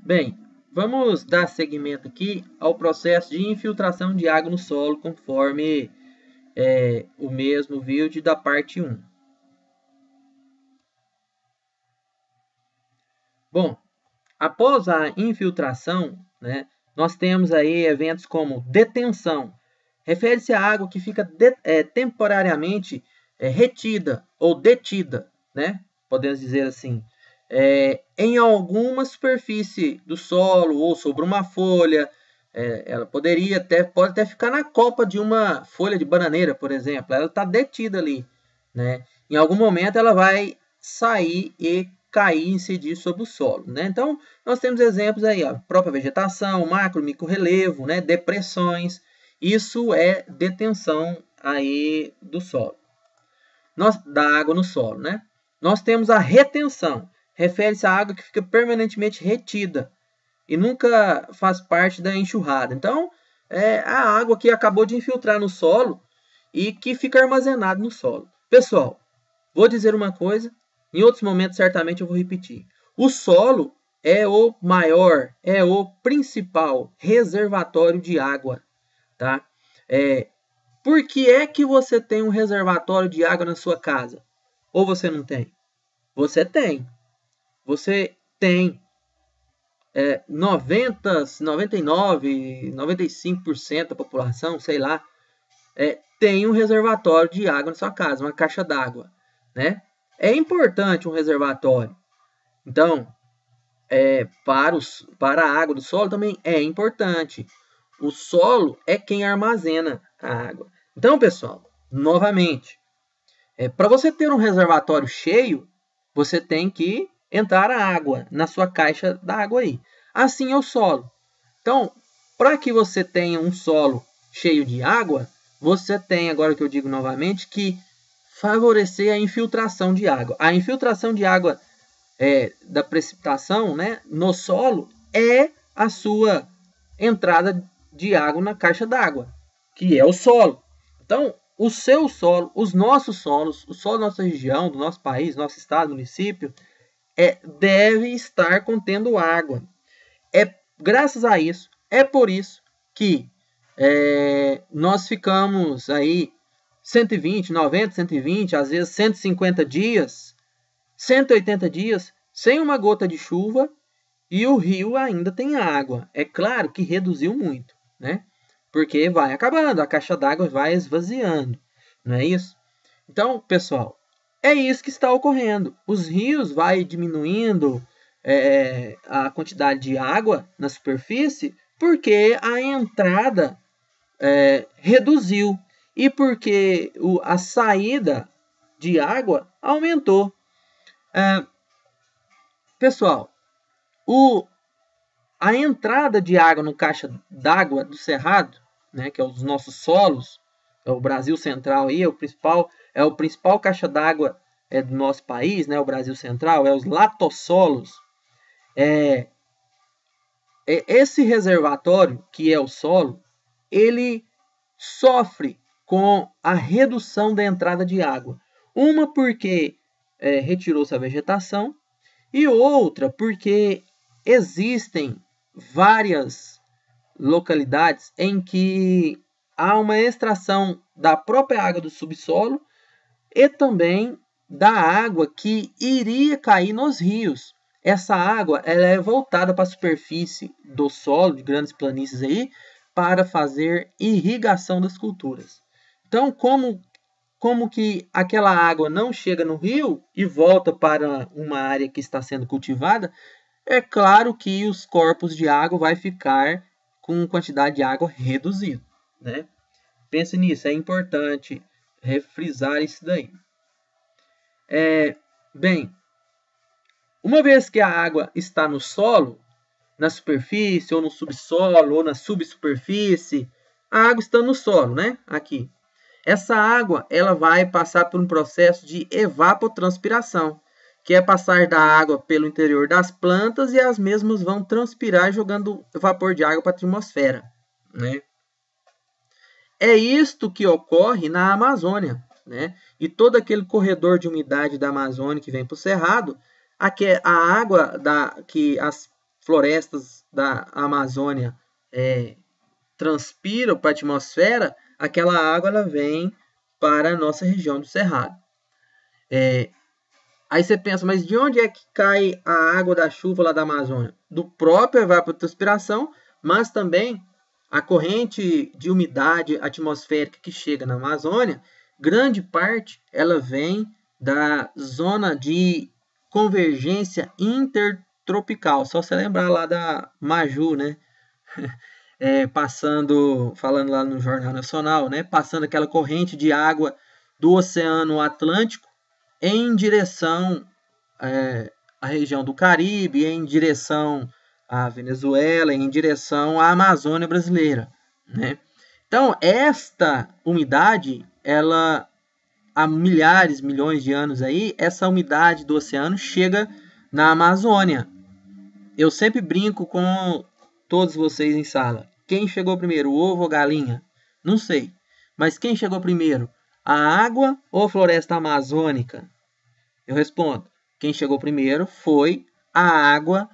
Bem, vamos dar seguimento aqui ao processo de infiltração de água no solo, conforme o mesmo vídeo da parte 1. Bom, após a infiltração, né, nós temos aí eventos como detenção. Refere-se à água que fica temporariamente retida ou detida, né? Podemos dizer assim, em alguma superfície do solo ou sobre uma folha. Ela pode até ficar na copa de uma folha de bananeira, por exemplo. Ela está detida ali, né? Em algum momento ela vai sair e cair e incidir sobre o solo, né? Então, nós temos exemplos aí, a própria vegetação, macro, micro relevo, né? Depressões. Isso é detenção aí do solo. Da água no solo, né? Nós temos a retenção. Refere-se à água que fica permanentemente retida e nunca faz parte da enxurrada. Então, é a água que acabou de infiltrar no solo e que fica armazenada no solo. Pessoal, vou dizer uma coisa, em outros momentos certamente eu vou repetir. O solo é o maior, é o principal reservatório de água, tá? Por que é que você tem um reservatório de água na sua casa? Ou você não tem? Você tem. Você tem 99, 95% da população, sei lá, tem um reservatório de água na sua casa, uma caixa d'água, né? É importante um reservatório. Então, para a água do solo também é importante. O solo é quem armazena a água. Então, pessoal, novamente, para você ter um reservatório cheio, você tem que entrar a água na sua caixa d'água aí. Assim é o solo. Então, para que você tenha um solo cheio de água, você tem, agora que eu digo novamente, que favorecer a infiltração de água. A infiltração de água da precipitação, né, no solo é a sua entrada de água na caixa d'água, que é o solo. Então, o seu solo, os nossos solos, o solo da nossa região, do nosso país, nosso estado, município, deve estar contendo água. Graças a isso, é por isso que nós ficamos aí 120, 90, 120, às vezes 150 dias, 180 dias, sem uma gota de chuva, e o rio ainda tem água. É claro que reduziu muito, né? Porque vai acabando, a caixa d'água vai esvaziando, não é isso? Então, pessoal, é isso que está ocorrendo. Os rios vai diminuindo a quantidade de água na superfície porque a entrada reduziu e porque a saída de água aumentou. Pessoal, a entrada de água no caixa d'água do cerrado, né, que é os nossos solos, é o Brasil Central aí, é o principal caixa d'água do nosso país, né, o Brasil Central, é os latossolos. Esse reservatório, que é o solo, ele sofre com a redução da entrada de água. Uma porque retirou-se a vegetação e outra porque existem várias localidades em que há uma extração da própria água do subsolo e também da água que iria cair nos rios. Essa água ela é voltada para a superfície do solo, de grandes planícies aí, para fazer irrigação das culturas. Então, como que aquela água não chega no rio e volta para uma área que está sendo cultivada, é claro que os corpos de água vai ficar com quantidade de água reduzida, né? Pense nisso, é importante refrisar isso daí. Bem, uma vez que a água está no solo, na superfície, ou no subsolo, ou na subsuperfície, a água está no solo, né? Aqui. Essa água ela vai passar por um processo de evapotranspiração, que é passar da água pelo interior das plantas e as mesmas vão transpirar jogando vapor de água para a atmosfera, né? É isto que ocorre na Amazônia, né? E todo aquele corredor de umidade da Amazônia que vem para o Cerrado, a água que as florestas da Amazônia transpiram para a atmosfera, aquela água ela vem para a nossa região do Cerrado. Aí você pensa, mas de onde é que cai a água da chuva lá da Amazônia? Do próprio evapotranspiração, mas também a corrente de umidade atmosférica que chega na Amazônia, grande parte ela vem da zona de convergência intertropical. Só você lembrar lá da Maju, né? Falando lá no Jornal Nacional, né? Passando aquela corrente de água do Oceano Atlântico em direção à região do Caribe, em direção à Venezuela, em direção à Amazônia brasileira, né? Então, esta umidade, ela, há milhares, milhões de anos aí, essa umidade do oceano chega na Amazônia. Eu sempre brinco com todos vocês em sala. Quem chegou primeiro, o ovo ou galinha? Não sei. Mas quem chegou primeiro, a água ou a floresta amazônica? Eu respondo, quem chegou primeiro foi a água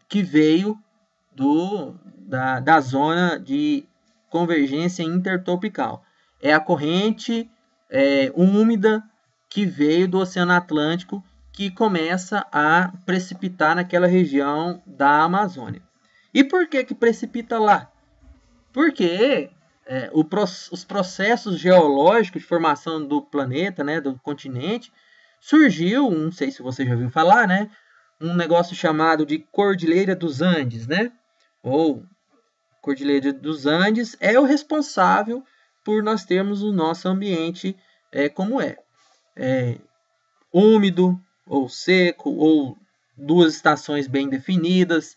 que veio da zona de convergência intertropical. É a corrente úmida que veio do Oceano Atlântico que começa a precipitar naquela região da Amazônia. E por que precipita lá? Porque os processos geológicos de formação do planeta, né, do continente, surgiu, não sei se você já ouviu falar, né, um negócio chamado de Cordilheira dos Andes, né? Ou Cordilheira dos Andes é o responsável por nós termos o nosso ambiente como úmido, ou seco, ou duas estações bem definidas.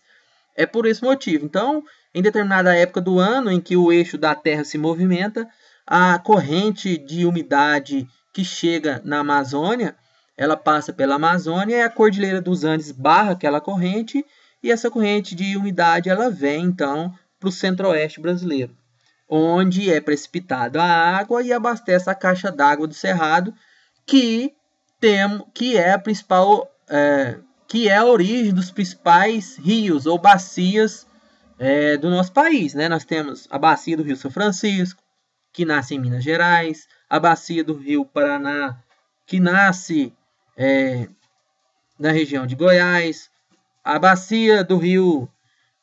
É por esse motivo. Então, em determinada época do ano em que o eixo da Terra se movimenta, a corrente de umidade que chega na Amazônia, ela passa pela Amazônia e a Cordilheira dos Andes barra aquela corrente, e essa corrente de umidade ela vem, então, para o centro-oeste brasileiro, onde é precipitada a água e abastece a caixa d'água do Cerrado, que é a principal... que é a origem dos principais rios ou bacias do nosso país, né? Nós temos a bacia do Rio São Francisco, que nasce em Minas Gerais, a bacia do Rio Paraná, que nasce na região de Goiás, a bacia do Rio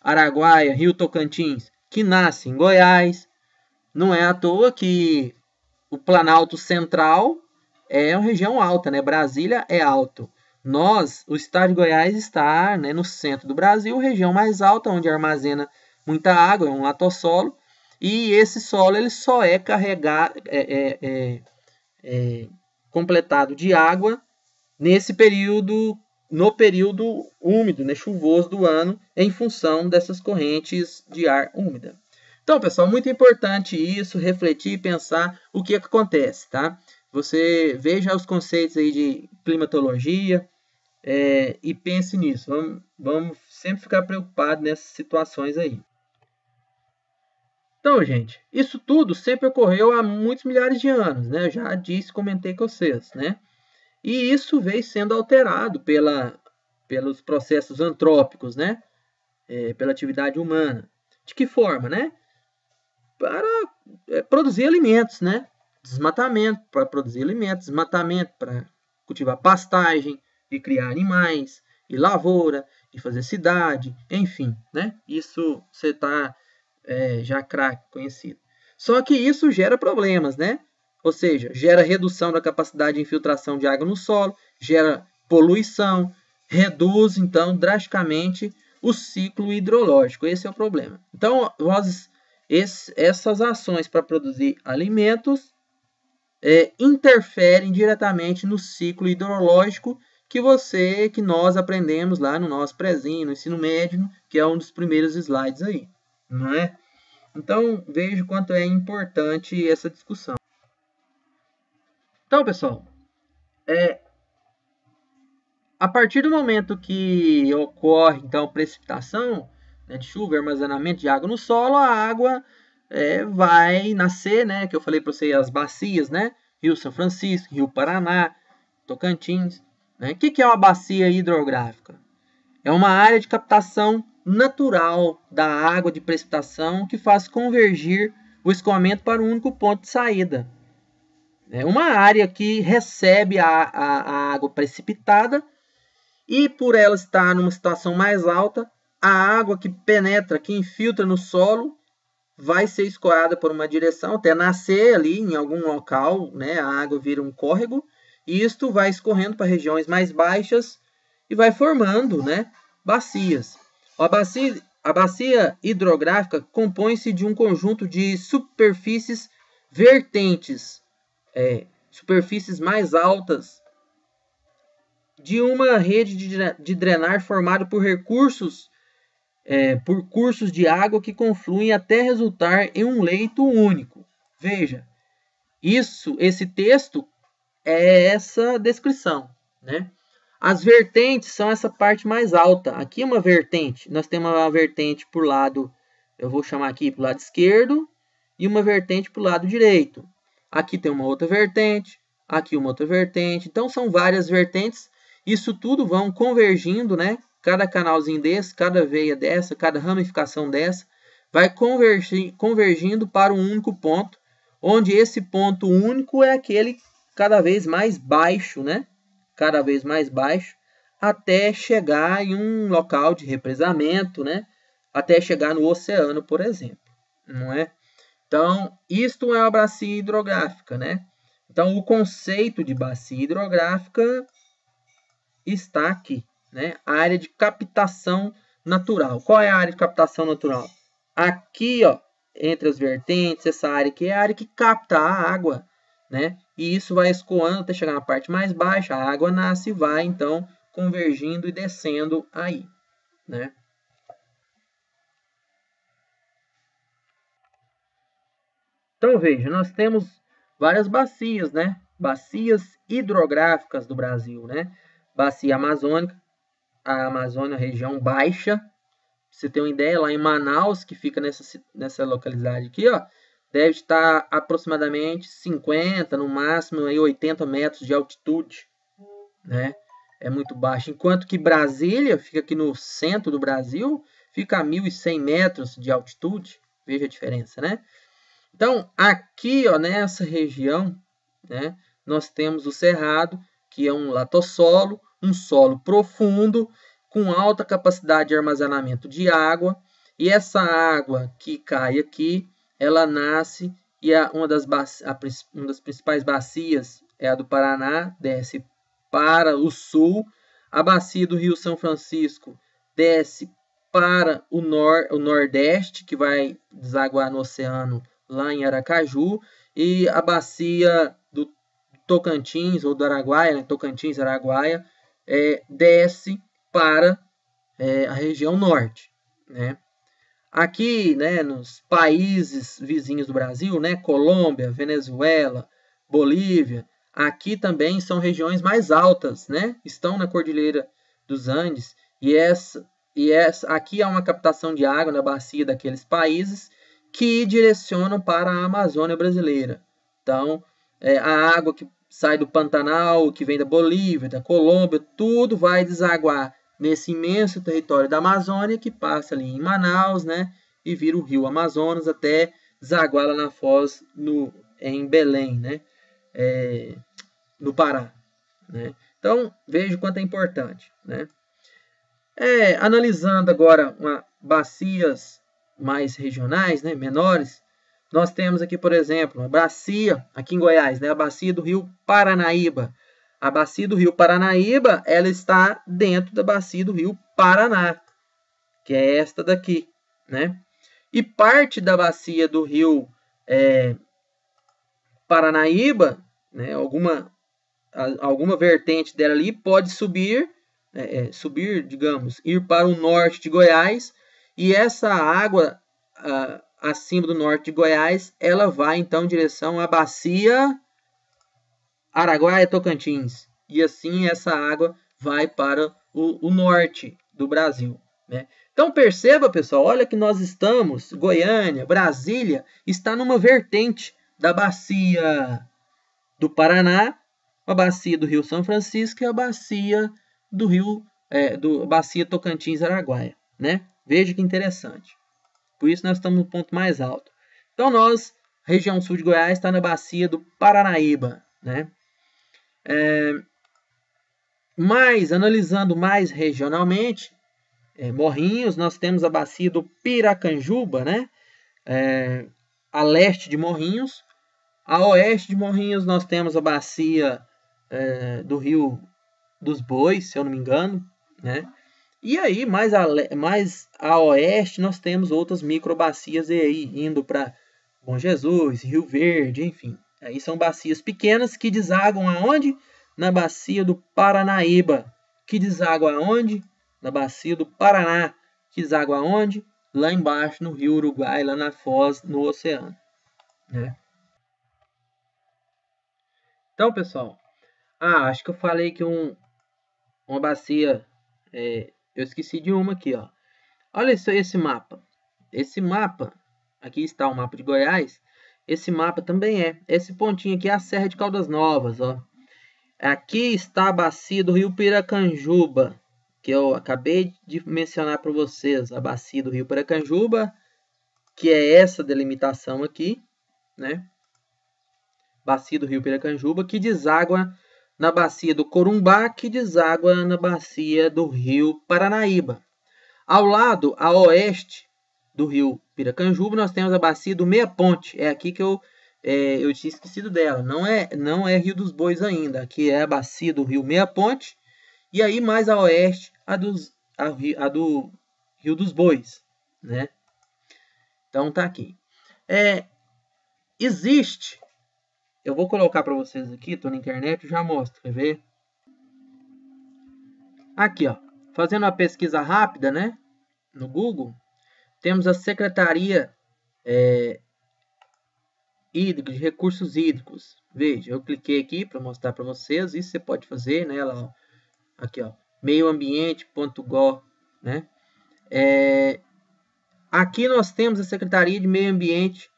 Araguaia, Rio Tocantins, que nasce em Goiás. Não é à toa que o Planalto Central é uma região alta, né? Brasília é alto. O estado de Goiás está, né, no centro do Brasil, região mais alta, onde armazena muita água, é um latossolo, e esse solo ele só é carregado, completado de água no período úmido, né, chuvoso do ano, em função dessas correntes de ar úmida. Então, pessoal, muito importante isso, refletir e pensar o que acontece, tá? Você veja os conceitos aí de climatologia, e pense nisso. Vamos sempre ficar preocupados nessas situações aí. Então, gente, isso tudo sempre ocorreu há muitos milhares de anos, né? Eu já comentei com vocês, né? E isso veio sendo alterado pelos processos antrópicos, né? Pela atividade humana. De que forma, né? Para produzir alimentos, né? Desmatamento para produzir alimentos, desmatamento para cultivar pastagem, e criar animais, e lavoura, e fazer cidade, enfim, né? Isso você está já craque, conhecido. Só que isso gera problemas, né? Ou seja, gera redução da capacidade de infiltração de água no solo, gera poluição, reduz, então, drasticamente o ciclo hidrológico. Esse é o problema. Então, essas ações para produzir alimentos interferem diretamente no ciclo hidrológico que nós aprendemos lá no nosso prézinho, no ensino médio, que é um dos primeiros slides aí, não é? Então, veja o quanto é importante essa discussão. Então, pessoal, a partir do momento que ocorre, então, precipitação, né, de chuva, armazenamento de água no solo, a água vai nascer, né, que eu falei para vocês, as bacias, né, Rio São Francisco, Rio Paraná, Tocantins. O que é uma bacia hidrográfica? É uma área de captação natural da água de precipitação que faz convergir o escoamento para um único ponto de saída. É uma área que recebe a água precipitada e, por ela estar numa situação mais alta, a água que penetra, que infiltra no solo, vai ser escoada por uma direção até nascer ali em algum local, né? A água vira um córrego e isto vai escorrendo para regiões mais baixas e vai formando, né, bacias. A bacia hidrográfica compõe-se de um conjunto de superfícies vertentes, superfícies mais altas, de uma rede de drenar formada por cursos de água que confluem até resultar em um leito único. Veja, esse texto é essa descrição, né? As vertentes são essa parte mais alta. Aqui é uma vertente. Nós temos uma vertente por lado, eu vou chamar aqui para o lado esquerdo, e uma vertente para o lado direito. Aqui tem uma outra vertente, aqui uma outra vertente. Então são várias vertentes. Isso tudo vão convergindo, né? Cada canalzinho desse, cada veia dessa, cada ramificação dessa, vai convergindo para um único ponto, onde esse ponto único é aquele cada vez mais baixo, né? Cada vez mais baixo, até chegar em um local de represamento, né? Até chegar no oceano, por exemplo, não é? Então, isto é uma bacia hidrográfica, né? Então, o conceito de bacia hidrográfica está aqui, né? A área de captação natural. Qual é a área de captação natural? Aqui, ó, entre as vertentes, essa área aqui é a área que capta a água, né? E isso vai escoando até chegar na parte mais baixa, a água nasce e vai, então, convergindo e descendo aí, né? Então, veja, nós temos várias bacias, né? Bacias hidrográficas do Brasil, né? Bacia amazônica, a Amazônia, região baixa. Pra você ter uma ideia, lá em Manaus, que fica nessa localidade aqui, ó, deve estar aproximadamente 50, no máximo aí 80 metros de altitude, né? É muito baixo. Enquanto que Brasília, fica aqui no centro do Brasil, fica a 1.100 metros de altitude. Veja a diferença, né? Então, aqui, ó, nessa região, né, nós temos o cerrado, que é um latossolo, um solo profundo, com alta capacidade de armazenamento de água, e essa água que cai aqui, ela nasce, e uma das principais bacias é a do Paraná, desce para o sul, a bacia do Rio São Francisco desce para o nordeste, que vai desaguar no oceano lá em Aracaju, e a bacia do Tocantins, ou do Araguaia, né, Tocantins, Araguaia, desce para a região norte, né? Aqui, né, nos países vizinhos do Brasil, né, Colômbia, Venezuela, Bolívia, aqui também são regiões mais altas, né? Estão na Cordilheira dos Andes, e aqui há uma captação de água na bacia daqueles países que direcionam para a Amazônia brasileira. Então, a água que sai do Pantanal, que vem da Bolívia, da Colômbia, tudo vai desaguar nesse imenso território da Amazônia, que passa ali em Manaus, né, e vira o rio Amazonas até desaguar lá na foz, em Belém, né, no Pará, né. Então, veja o quanto é importante, né. Analisando agora bacias mais regionais, né, menores, nós temos aqui, por exemplo, uma bacia, aqui em Goiás, né, a bacia do rio Paranaíba. A bacia do rio Paranaíba, ela está dentro da bacia do rio Paraná, que é esta daqui, né? E parte da bacia do rio Paranaíba, né, alguma vertente dela ali pode subir, digamos, ir para o norte de Goiás, e essa água acima do norte de Goiás, ela vai então em direção à bacia Araguaia-Tocantins, e assim essa água vai para o norte do Brasil, né? Então perceba, pessoal, olha que nós estamos, Goiânia, Brasília, está numa vertente da bacia do Paraná, a bacia do Rio São Francisco e a bacia do rio do Bacia Tocantins-Araguaia, né? Veja que interessante. Por isso nós estamos no ponto mais alto. Então nós, região sul de Goiás, está na bacia do Paranaíba, né? Mas, analisando mais regionalmente, Morrinhos, nós temos a bacia do Piracanjuba, né? A leste de Morrinhos. A oeste de Morrinhos nós temos a bacia do Rio dos Bois, se eu não me engano, né? E aí, mais a oeste, nós temos outras microbacias aí, indo para Bom Jesus, Rio Verde, enfim. Aí são bacias pequenas que desaguam aonde? Na bacia do Paranaíba. Que deságua aonde? Na bacia do Paraná. Que deságua aonde? Lá embaixo, no Rio Uruguai, lá na Foz, no oceano. Né? Então, pessoal, acho que eu falei que uma bacia... eu esqueci de uma aqui, ó. Olha esse mapa. Esse mapa, aqui está o mapa de Goiás. Esse mapa também esse pontinho aqui é a Serra de Caldas Novas, ó. Aqui está a bacia do Rio Piracanjuba, que eu acabei de mencionar para vocês. A bacia do Rio Piracanjuba, que é essa delimitação aqui, né? Bacia do Rio Piracanjuba, que deságua na bacia do Corumbá, que deságua na bacia do Rio Paranaíba. Ao lado, a oeste do Rio Piracanjuba, nós temos a bacia do Meia Ponte. É aqui que eu tinha esquecido dela. Não é Rio dos Bois ainda. Aqui é a bacia do Rio Meia Ponte. E aí, mais a oeste, a do Rio dos Bois, né? Então, tá aqui. Existe... Eu vou colocar para vocês aqui, estou na internet, já mostro, quer ver? Aqui, ó. Fazendo uma pesquisa rápida, né? No Google, temos a Secretaria de Recursos Hídricos. Veja, eu cliquei aqui para mostrar para vocês. Isso você pode fazer, né? Lá, ó. Aqui, ó. meioambiente.gov, né? Aqui nós temos a Secretaria de Meio Ambiente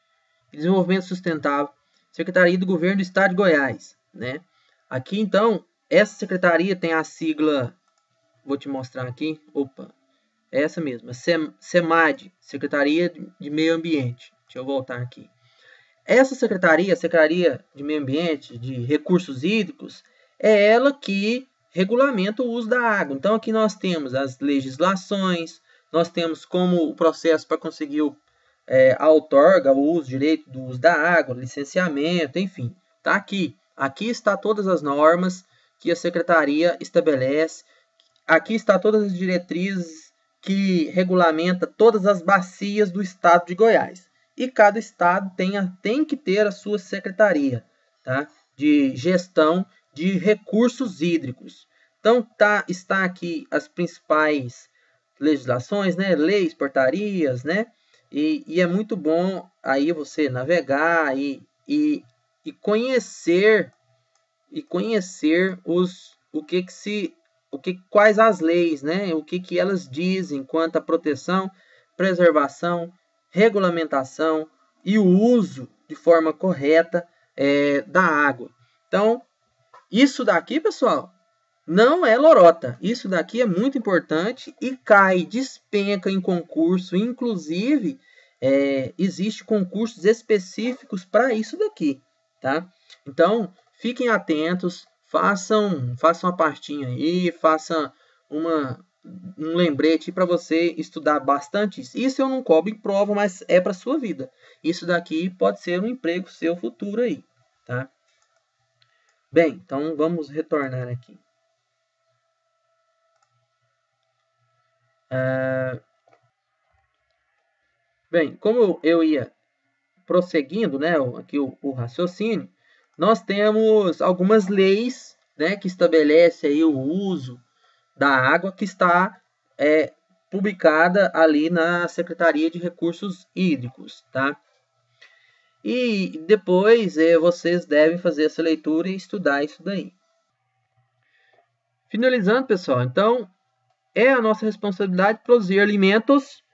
e Desenvolvimento Sustentável, Secretaria do Governo do Estado de Goiás, né? Aqui, então, essa secretaria tem a sigla, vou te mostrar aqui, é essa mesmo, SEMAD, Secretaria de Meio Ambiente. Deixa eu voltar aqui. Essa secretaria, a Secretaria de Meio Ambiente, de Recursos Hídricos, é ela que regulamenta o uso da água. Então, aqui nós temos as legislações, nós temos como o processo para conseguir a outorga, o uso, direito do uso da água, licenciamento, enfim, tá aqui. Aqui está todas as normas que a secretaria estabelece. Aqui está todas as diretrizes que regulamenta todas as bacias do estado de Goiás. E cada estado tem que ter a sua secretaria, tá? De gestão de recursos hídricos. Então, está aqui as principais legislações, né? Leis, portarias, né? E é muito bom aí você navegar e conhecer quais as leis, né? O que elas dizem quanto à proteção, preservação, regulamentação e o uso de forma correta da água. Então, isso daqui, pessoal, não é lorota. Isso daqui é muito importante e despenca em concurso. Inclusive, existe concursos específicos para isso daqui, tá? Então, fiquem atentos, façam uma pastinha aí, façam um lembrete para você estudar bastante. Isso eu não cobro em prova, mas é para sua vida. Isso daqui pode ser um emprego seu futuro aí, tá? Bem, então vamos retornar aqui. Bem, como eu ia prosseguindo, né, aqui o raciocínio, nós temos algumas leis, né, que estabelecem aí o uso da água que está publicada ali na Secretaria de Recursos Hídricos, tá? E depois vocês devem fazer essa leitura e estudar isso daí. Finalizando, pessoal, então, é a nossa responsabilidade produzir alimentos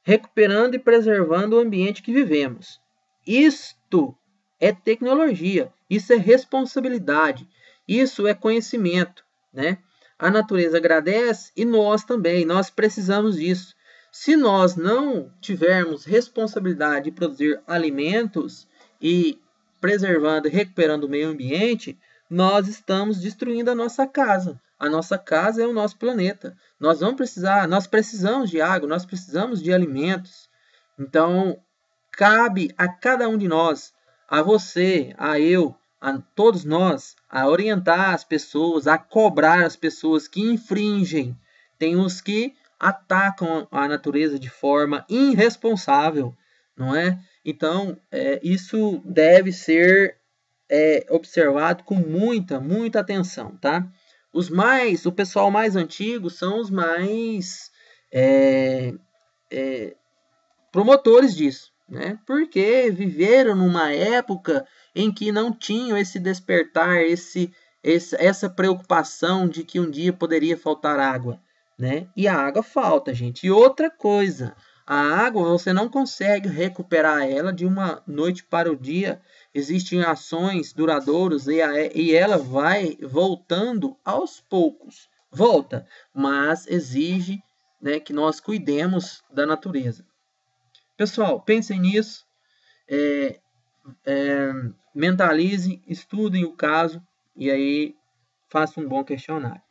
recuperando e preservando o ambiente que vivemos. Isto é tecnologia, isso é responsabilidade, isso é conhecimento, né? a natureza agradece e nós também, nós precisamos disso. Se nós não tivermos responsabilidade de produzir alimentos e preservando e recuperando o meio ambiente, nós estamos destruindo a nossa casa. A nossa casa é o nosso planeta. Nós precisamos de água, nós precisamos de alimentos. Então, cabe a cada um de nós, a você, a eu, a todos nós, a orientar as pessoas, a cobrar as pessoas que infringem. Tem os que atacam a natureza de forma irresponsável, não é? Então, isso deve ser observado com muita atenção, tá? O pessoal mais antigo são os mais promotores disso, né? Porque viveram numa época em que não tinham esse despertar, essa preocupação de que um dia poderia faltar água, né? E a água falta, gente. E outra coisa, a água você não consegue recuperar ela de uma noite para o dia. Existem ações duradouras e ela vai voltando aos poucos. Volta, mas exige, né, que nós cuidemos da natureza. Pessoal, pensem nisso, mentalizem, estudem o caso e aí façam um bom questionário.